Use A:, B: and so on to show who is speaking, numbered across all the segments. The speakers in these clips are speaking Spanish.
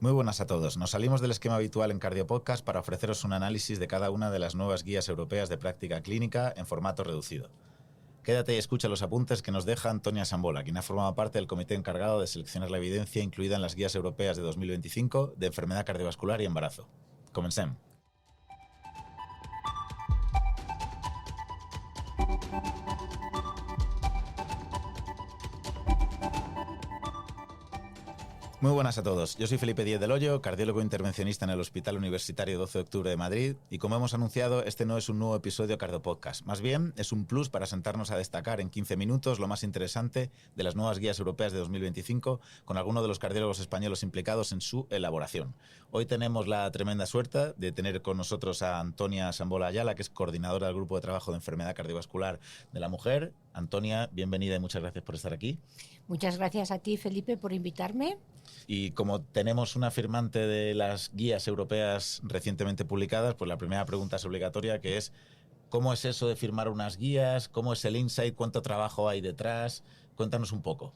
A: Muy buenas a todos. Nos salimos del esquema habitual en Cardio Podcast para ofreceros un análisis de cada una de las nuevas guías europeas de práctica clínica en formato reducido. Quédate y escucha los apuntes que nos deja Antonia Sambola, quien ha formado parte del comité encargado de seleccionar la evidencia incluida en las guías europeas de 2025 de enfermedad cardiovascular y embarazo. Comencem. Muy buenas a todos. Yo soy Felipe Díez del Hoyo, cardiólogo intervencionista en el Hospital Universitario 12 de Octubre de Madrid, y como hemos anunciado, este no es un nuevo episodio Cardio Podcast. Más bien, es un plus para sentarnos a destacar en 15 minutos lo más interesante de las nuevas guías europeas de 2025 con algunos de los cardiólogos españoles implicados en su elaboración. Hoy tenemos la tremenda suerte de tener con nosotros a Antonia Sambola Ayala, que es coordinadora del Grupo de Trabajo de Enfermedad Cardiovascular de la Mujer. Antonia, bienvenida y muchas gracias por estar aquí.
B: Muchas gracias a ti, Felipe, por invitarme.
A: Y como tenemos una firmante de las guías europeas recientemente publicadas, pues la primera pregunta es obligatoria, que es ¿cómo es eso de firmar unas guías? ¿Cómo es el insight? ¿Cuánto trabajo hay detrás? Cuéntanos un poco.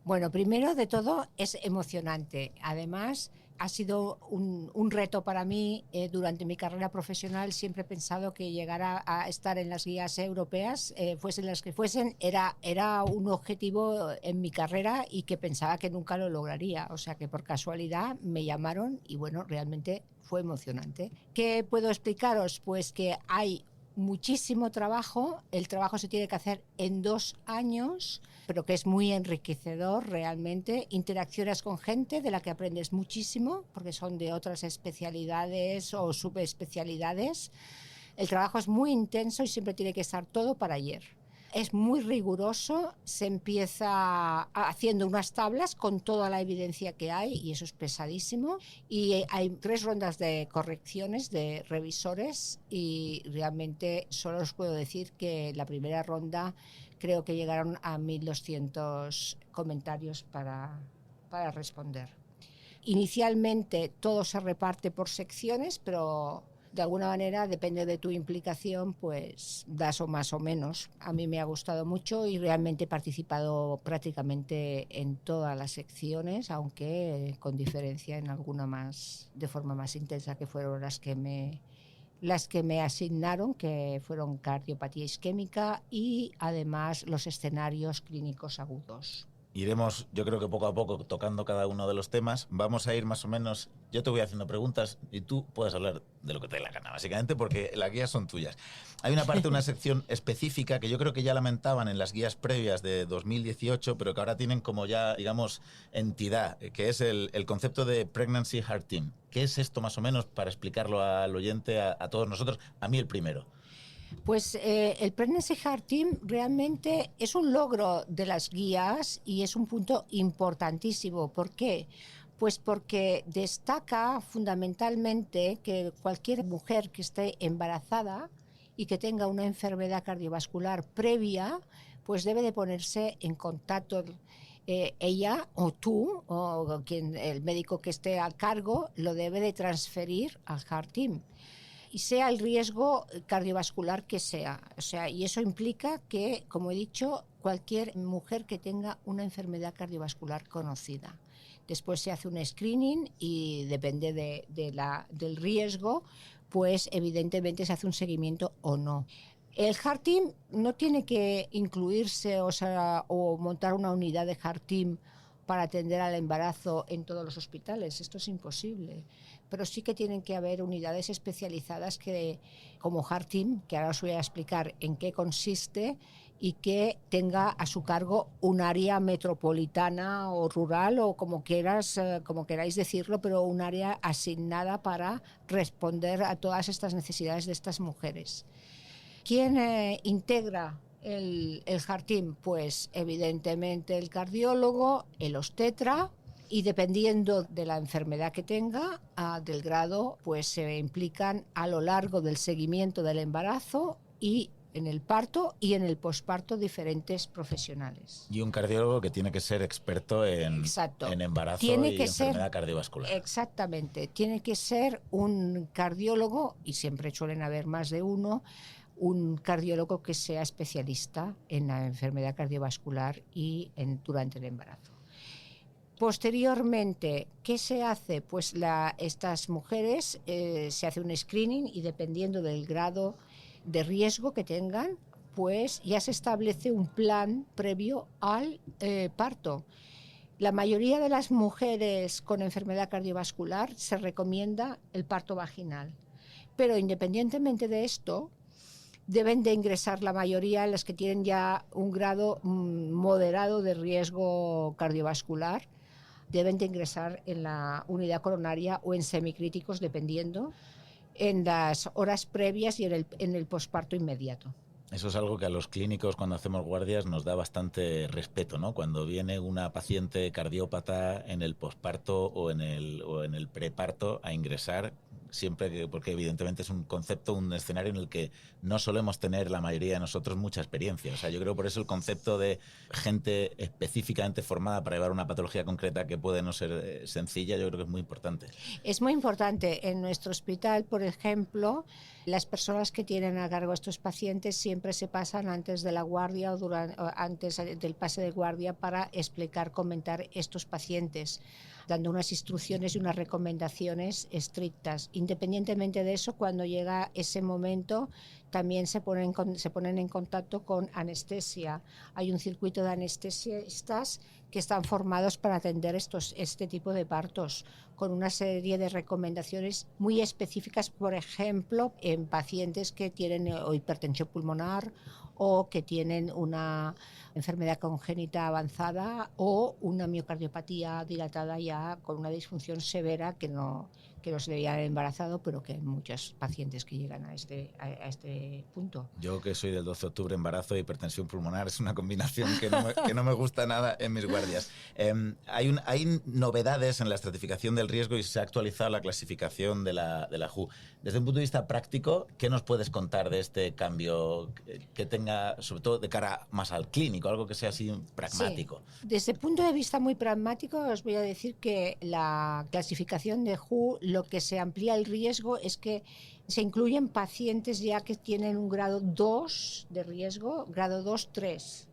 B: Bueno, primero de todo es emocionante. Además, ha sido un reto para mí durante mi carrera profesional. Siempre he pensado que llegar a estar en las guías europeas, fuesen las que fuesen, era un objetivo en mi carrera y que pensaba que nunca lo lograría. O sea que por casualidad me llamaron y bueno, realmente fue emocionante. ¿Qué puedo explicaros? Pues que hay muchísimo trabajo, el trabajo se tiene que hacer en 2 años, pero que es muy enriquecedor realmente, interacciones con gente de la que aprendes muchísimo, porque son de otras especialidades o subespecialidades. El trabajo es muy intenso y siempre tiene que estar todo para ayer. Es muy riguroso, se empieza haciendo unas tablas con toda la evidencia que hay y eso es pesadísimo, y hay 3 rondas de correcciones de revisores y realmente solo os puedo decir que la primera ronda creo que llegaron a 1.200 comentarios para responder. Inicialmente todo se reparte por secciones, pero de alguna manera, depende de tu implicación, pues das o más o menos. A mí me ha gustado mucho y realmente he participado prácticamente en todas las secciones, aunque con diferencia en alguna más, de forma más intensa, que fueron las que me asignaron, que fueron cardiopatía isquémica y además los escenarios clínicos agudos.
A: Iremos, yo creo que poco a poco, tocando cada uno de los temas. Vamos a ir más o menos, yo te voy haciendo preguntas y tú puedes hablar de lo que te dé la gana, básicamente, porque las guías son tuyas. Hay una parte, una sección específica que yo creo que ya lamentaban en las guías previas de 2018, pero que ahora tienen como ya, digamos, entidad, que es el concepto de Pregnancy Heart Team. ¿Qué es esto más o menos para explicarlo al oyente, a todos nosotros? A mí el primero.
B: Pues el Pregnancy Heart Team realmente es un logro de las guías y es un punto importantísimo. ¿Por qué? Pues porque destaca fundamentalmente que cualquier mujer que esté embarazada y que tenga una enfermedad cardiovascular previa, pues debe de ponerse en contacto. Ella o tú o quien, el médico que esté a cargo, lo debe de transferir al Heart Team y sea el riesgo cardiovascular que sea. O sea, y eso implica que, como he dicho, cualquier mujer que tenga una enfermedad cardiovascular conocida. Después se hace un screening y depende del riesgo, pues evidentemente se hace un seguimiento o no. El Heart Team no tiene que incluirse, o montar una unidad de Heart Team para atender al embarazo en todos los hospitales. Esto es imposible. Pero sí que tienen que haber unidades especializadas que, como Heart Team, que ahora os voy a explicar en qué consiste, y que tenga a su cargo un área metropolitana o rural o como queráis decirlo, pero un área asignada para responder a todas estas necesidades de estas mujeres. ¿Quién integra el Heart Team? Pues evidentemente el cardiólogo, el obstetra, y dependiendo de la enfermedad que tenga, del grado, pues se implican a lo largo del seguimiento del embarazo y en el parto y en el posparto diferentes profesionales.
A: Y un cardiólogo que tiene que ser experto en embarazo
B: tiene
A: y
B: que
A: enfermedad
B: ser,
A: cardiovascular.
B: Exactamente, tiene que ser un cardiólogo, y siempre suelen haber más de uno, un cardiólogo que sea especialista en la enfermedad cardiovascular y durante el embarazo. Posteriormente, ¿qué se hace? Pues estas mujeres se hace un screening y dependiendo del grado de riesgo que tengan, pues ya se establece un plan previo al parto. La mayoría de las mujeres con enfermedad cardiovascular se recomienda el parto vaginal, pero independientemente de esto, deben de ingresar la mayoría, las que tienen ya un grado moderado de riesgo cardiovascular, deben de ingresar en la unidad coronaria o en semicríticos, dependiendo, en las horas previas y en el posparto inmediato.
A: Eso es algo que a los clínicos cuando hacemos guardias nos da bastante respeto, ¿no? Cuando viene una paciente cardiópata en el posparto o en el preparto a ingresar, porque evidentemente es un concepto, un escenario en el que no solemos tener la mayoría de nosotros mucha experiencia. O sea, yo creo por eso el concepto de gente específicamente formada para llevar una patología concreta que puede no ser sencilla, yo creo que es muy importante.
B: Es muy importante. En nuestro hospital, por ejemplo, las personas que tienen a cargo a estos pacientes siempre se pasan antes de la guardia o antes del pase de guardia para explicar, comentar estos pacientes, dando unas instrucciones y unas recomendaciones estrictas. Independientemente de eso, cuando llega ese momento, también se ponen en contacto con anestesia. Hay un circuito de anestesistas que están formados para atender este tipo de partos, con una serie de recomendaciones muy específicas, por ejemplo, en pacientes que tienen hipertensión pulmonar o que tienen una enfermedad congénita avanzada o una miocardiopatía dilatada ya con una disfunción severa que no se debía haber embarazado, pero que hay muchos pacientes que llegan a este punto.
A: Yo, que soy del 12 de octubre, embarazo e hipertensión pulmonar, es una combinación que no me gusta nada en mis guardias. Hay novedades en la estratificación del riesgo y se ha actualizado la clasificación de la WHO. Desde un punto de vista práctico, ¿qué nos puedes contar de este cambio que tenga, sobre todo de cara más al clínico, algo que sea así pragmático?
B: Sí. Desde el punto de vista muy pragmático, os voy a decir que la clasificación de WHO, lo que se amplía el riesgo es que se incluyen pacientes ya que tienen un grado 2 de riesgo, grado 2-3,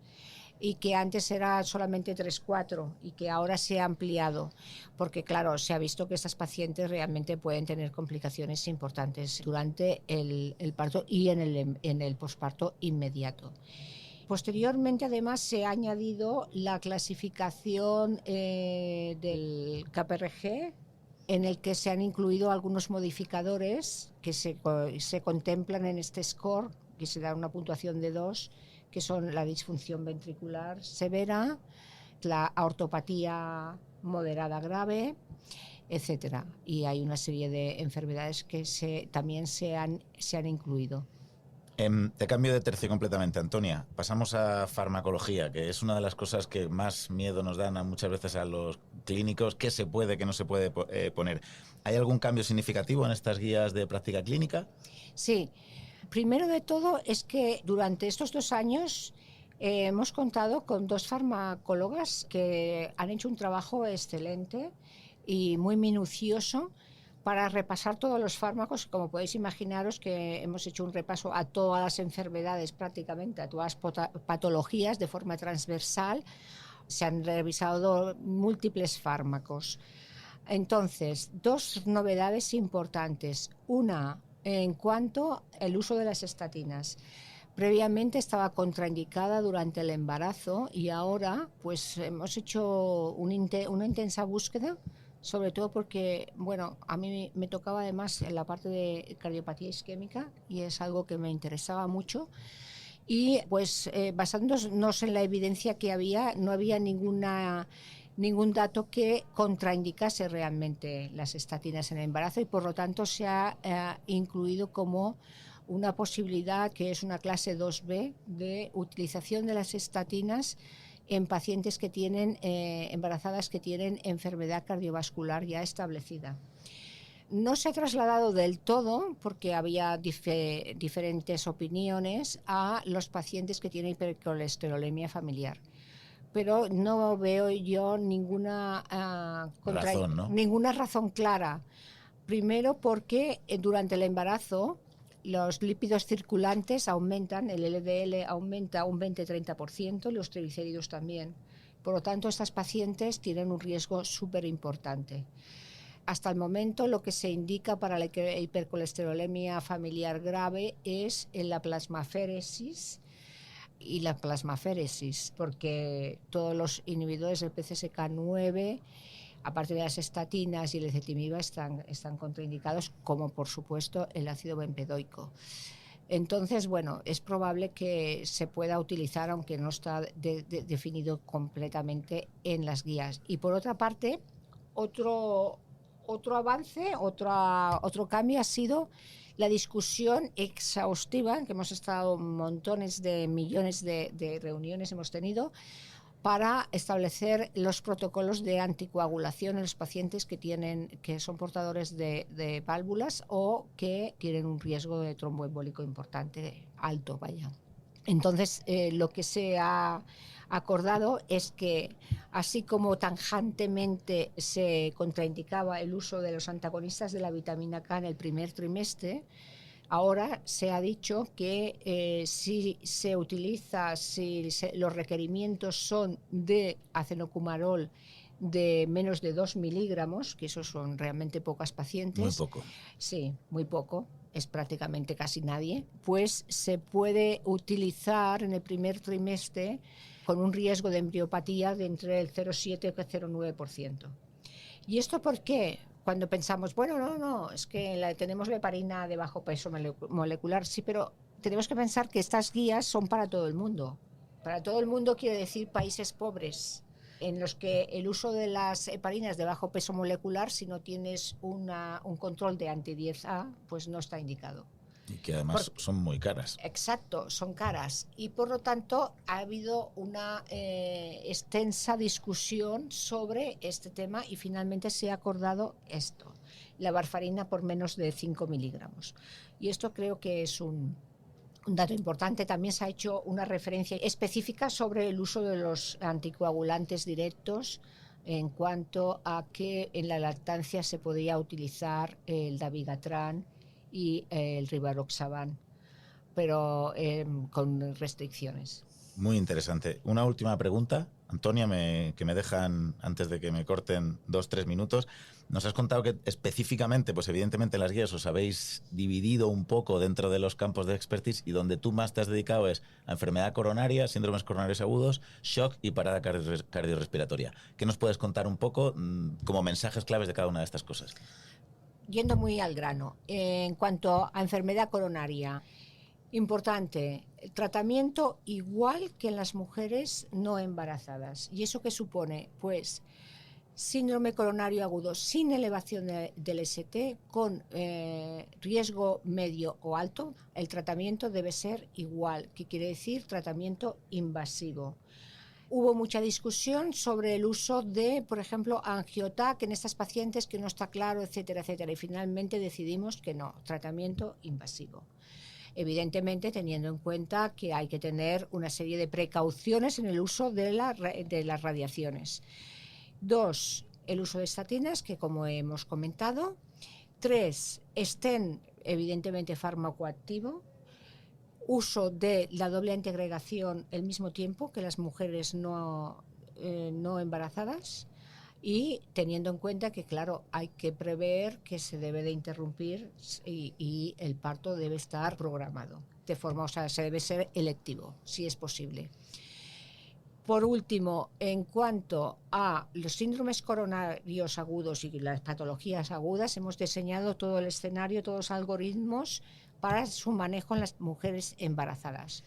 B: y que antes era solamente 3-4 y que ahora se ha ampliado, porque claro, se ha visto que estas pacientes realmente pueden tener complicaciones importantes durante el parto y en el posparto inmediato. Posteriormente, además, se ha añadido la clasificación del KPRG, en el que se han incluido algunos modificadores que se contemplan en este score, que se da una puntuación de 2, que son la disfunción ventricular severa, la aortopatía moderada grave, etcétera. Y hay una serie de enfermedades que también se han incluido.
A: Te cambio de tercio completamente, Antonia. Pasamos a farmacología, que es una de las cosas que más miedo nos dan muchas veces a los clínicos. ¿Qué se puede, qué no se puede poner? ¿Hay algún cambio significativo en estas guías de práctica clínica?
B: Sí. Primero de todo es que durante estos 2 años hemos contado con 2 farmacólogas que han hecho un trabajo excelente y muy minucioso para repasar todos los fármacos. Como podéis imaginaros, que hemos hecho un repaso a todas las enfermedades, prácticamente a todas las patologías de forma transversal. Se han revisado múltiples fármacos. Entonces, 2 novedades importantes. Una, en cuanto al uso de las estatinas. Previamente estaba contraindicada durante el embarazo y ahora pues hemos hecho una intensa búsqueda, sobre todo porque, bueno, a mí me tocaba además en la parte de cardiopatía isquémica y es algo que me interesaba mucho. Y pues basándonos en la evidencia que había, no había ningún dato que contraindicase realmente las estatinas en el embarazo y por lo tanto se ha incluido como una posibilidad, que es una clase 2B de utilización de las estatinas en pacientes que tienen embarazadas que tienen enfermedad cardiovascular ya establecida. No se ha trasladado del todo, porque había diferentes opiniones, a los pacientes que tienen hipercolesterolemia familiar. Pero no veo yo ninguna
A: razón, ¿no?
B: ninguna razón clara. Primero porque durante el embarazo los lípidos circulantes aumentan, el LDL aumenta un 20-30%, los triglicéridos también. Por lo tanto, estas pacientes tienen un riesgo súper importante. Hasta el momento, lo que se indica para la hipercolesterolemia familiar grave es la plasmaféresis y la plasmaféresis, porque todos los inhibidores del PCSK9, aparte de las estatinas y el ezetimiba, están contraindicados, como por supuesto el ácido bempedoico. Entonces, bueno, es probable que se pueda utilizar, aunque no está definido completamente en las guías. Y por otra parte, otro avance, otro cambio ha sido la discusión exhaustiva, que hemos estado millones de reuniones hemos tenido, para establecer los protocolos de anticoagulación en los pacientes que son portadores de válvulas o que tienen un riesgo de tromboembólico importante, alto, vaya. Entonces, lo que se ha acordado es que, así como tajantemente se contraindicaba el uso de los antagonistas de la vitamina K en el primer trimestre, ahora se ha dicho que si los requerimientos son de acenocumarol de menos de 2 miligramos, que esos son realmente pocas pacientes.
A: Muy poco.
B: Sí, muy poco, es prácticamente casi nadie, pues se puede utilizar en el primer trimestre con un riesgo de embriopatía de entre el 0,7 y el 0,9%. ¿Y esto por qué? Cuando pensamos, bueno, no, es que tenemos la heparina de bajo peso molecular, sí, pero tenemos que pensar que estas guías son para todo el mundo. Para todo el mundo quiere decir países pobres, en los que el uso de las heparinas de bajo peso molecular, si no tienes un control de anti-10A, pues no está indicado.
A: Y que además son muy caras.
B: Exacto, son caras. Y por lo tanto ha habido una extensa discusión sobre este tema y finalmente se ha acordado esto, la warfarina por menos de 5 miligramos. Y esto creo que es un dato importante. También se ha hecho una referencia específica sobre el uso de los anticoagulantes directos en cuanto a que en la lactancia se podía utilizar el dabigatran y el rivaroxaban, pero con restricciones.
A: Muy interesante. Una última pregunta, Antonia, que me dejan antes de que me corten 2-3 minutos. Nos has contado que específicamente, pues evidentemente en las guías os habéis dividido un poco dentro de los campos de expertise y donde tú más te has dedicado es a enfermedad coronaria, síndromes coronarios agudos, shock y parada cardiorrespiratoria. ¿Qué nos puedes contar un poco como mensajes claves de cada una de estas cosas?
B: Yendo muy al grano, en cuanto a enfermedad coronaria, importante, tratamiento igual que en las mujeres no embarazadas. ¿Y eso qué supone? Pues síndrome coronario agudo sin elevación del ST, con riesgo medio o alto, el tratamiento debe ser igual, que quiere decir tratamiento invasivo. Hubo mucha discusión sobre el uso de, por ejemplo, Angio-TAC en estas pacientes, que no está claro, etcétera, etcétera. Y finalmente decidimos que no, tratamiento invasivo. Evidentemente, teniendo en cuenta que hay que tener una serie de precauciones en el uso de las radiaciones. 2, el uso de estatinas, que como hemos comentado. 3, estén evidentemente fármaco activo. Uso de la doble antiagregación al mismo tiempo que las mujeres no embarazadas, y teniendo en cuenta que, claro, hay que prever que se debe de interrumpir y el parto debe estar programado de forma, o sea, se debe ser electivo, si es posible. Por último, en cuanto a los síndromes coronarios agudos y las patologías agudas, hemos diseñado todo el escenario, todos los algoritmos para su manejo en las mujeres embarazadas.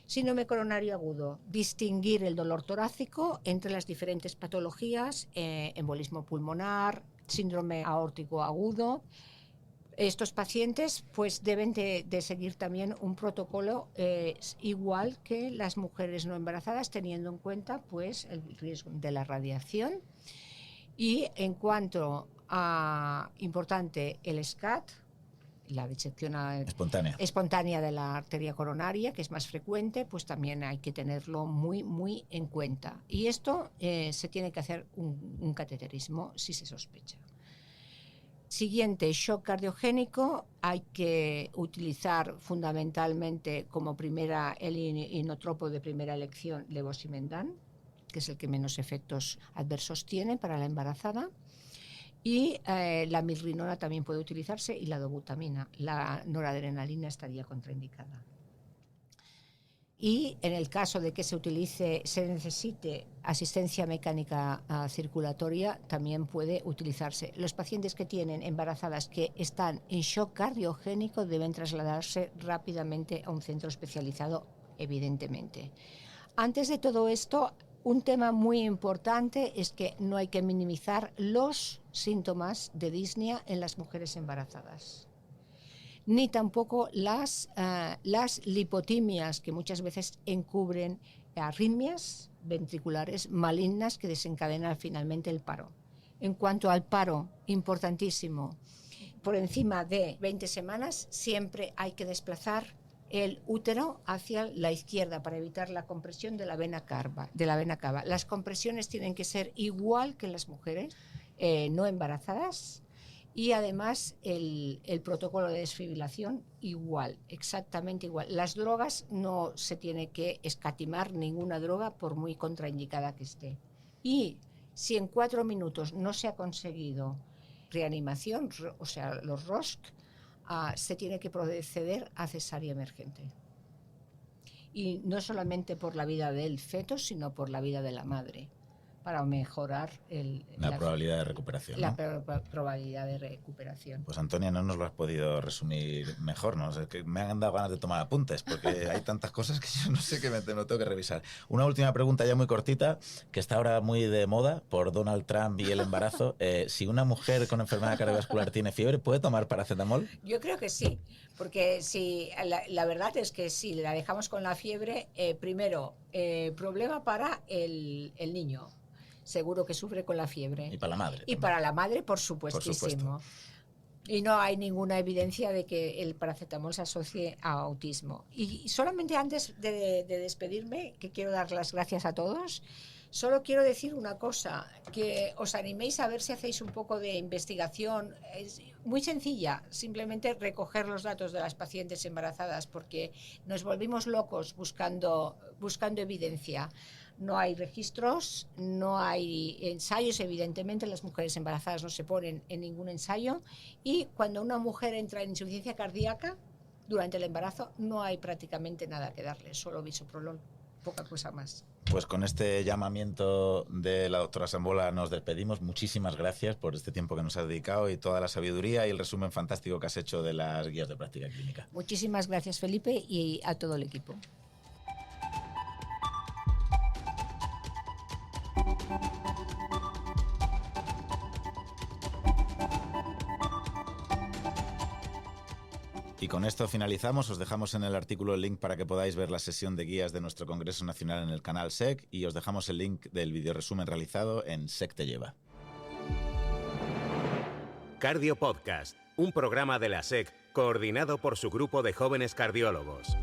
B: Síndrome coronario agudo, distinguir el dolor torácico entre las diferentes patologías, embolismo pulmonar, síndrome aórtico agudo. Estos pacientes pues deben de seguir también un protocolo igual que las mujeres no embarazadas, teniendo en cuenta pues el riesgo de la radiación. Y en cuanto a, importante, el SCAT, la disección espontánea de la arteria coronaria, que es más frecuente, pues también hay que tenerlo muy, muy en cuenta. Y esto se tiene que hacer un cateterismo si se sospecha. Siguiente, shock cardiogénico. Hay que utilizar fundamentalmente como el inotropo de primera elección levosimendan. que es el que menos efectos adversos tiene para la embarazada. Y la milrinona también puede utilizarse y la dobutamina. La noradrenalina estaría contraindicada. Y en el caso de que se necesite asistencia mecánica circulatoria, también puede utilizarse. Los pacientes que tienen embarazadas que están en shock cardiogénico deben trasladarse rápidamente a un centro especializado, evidentemente. Antes de todo esto, un tema muy importante es que no hay que minimizar los síntomas de disnea en las mujeres embarazadas, ni tampoco las lipotimias, que muchas veces encubren arritmias ventriculares malignas que desencadenan finalmente el paro. En cuanto al paro, importantísimo, por encima de 20 semanas siempre hay que desplazar el útero hacia la izquierda para evitar la compresión de la vena cava. Las compresiones tienen que ser igual que en las mujeres no embarazadas. Y además el protocolo de desfibrilación igual, exactamente igual. Las drogas no se tiene que escatimar ninguna droga por muy contraindicada que esté. Y si en 4 minutos no se ha conseguido reanimación, o sea, los ROSC, se tiene que proceder a cesárea emergente. Y no solamente por la vida del feto, sino por la vida de la madre, para mejorar
A: la probabilidad de recuperación.
B: La probabilidad de recuperación.
A: Pues Antonia, no nos lo has podido resumir mejor, ¿no? O sea, que me han dado ganas de tomar apuntes, porque hay tantas cosas que yo no sé, que me tengo que revisar. Una última pregunta ya muy cortita, que está ahora muy de moda por Donald Trump y el embarazo. Si una mujer con enfermedad cardiovascular tiene fiebre, ¿puede tomar paracetamol?
B: Yo creo que sí, porque si, la verdad es que si la dejamos con la fiebre, primero, problema para el niño. Seguro que sufre con la fiebre.
A: Y para la madre.
B: Y para la madre, por supuestísimo. Y no hay ninguna evidencia de que el paracetamol se asocie a autismo. Y solamente antes de despedirme, que quiero dar las gracias a todos, solo quiero decir una cosa, que os animéis a ver si hacéis un poco de investigación. Es muy sencilla, simplemente recoger los datos de las pacientes embarazadas, porque nos volvimos locos buscando evidencia. No hay registros, no hay ensayos, evidentemente las mujeres embarazadas no se ponen en ningún ensayo, y cuando una mujer entra en insuficiencia cardíaca durante el embarazo no hay prácticamente nada que darle, solo bisoprolol, poca cosa más.
A: Pues con este llamamiento de la doctora Sambola nos despedimos. Muchísimas gracias por este tiempo que nos has dedicado y toda la sabiduría y el resumen fantástico que has hecho de las guías de práctica clínica.
B: Muchísimas gracias, Felipe, y a todo el equipo.
A: Y con esto finalizamos. Os dejamos en el artículo el link para que podáis ver la sesión de guías de nuestro Congreso Nacional en el canal SEC, y os dejamos el link del videoresumen realizado en SEC Te Lleva.
C: Cardio Podcast, un programa de la SEC coordinado por su grupo de jóvenes cardiólogos.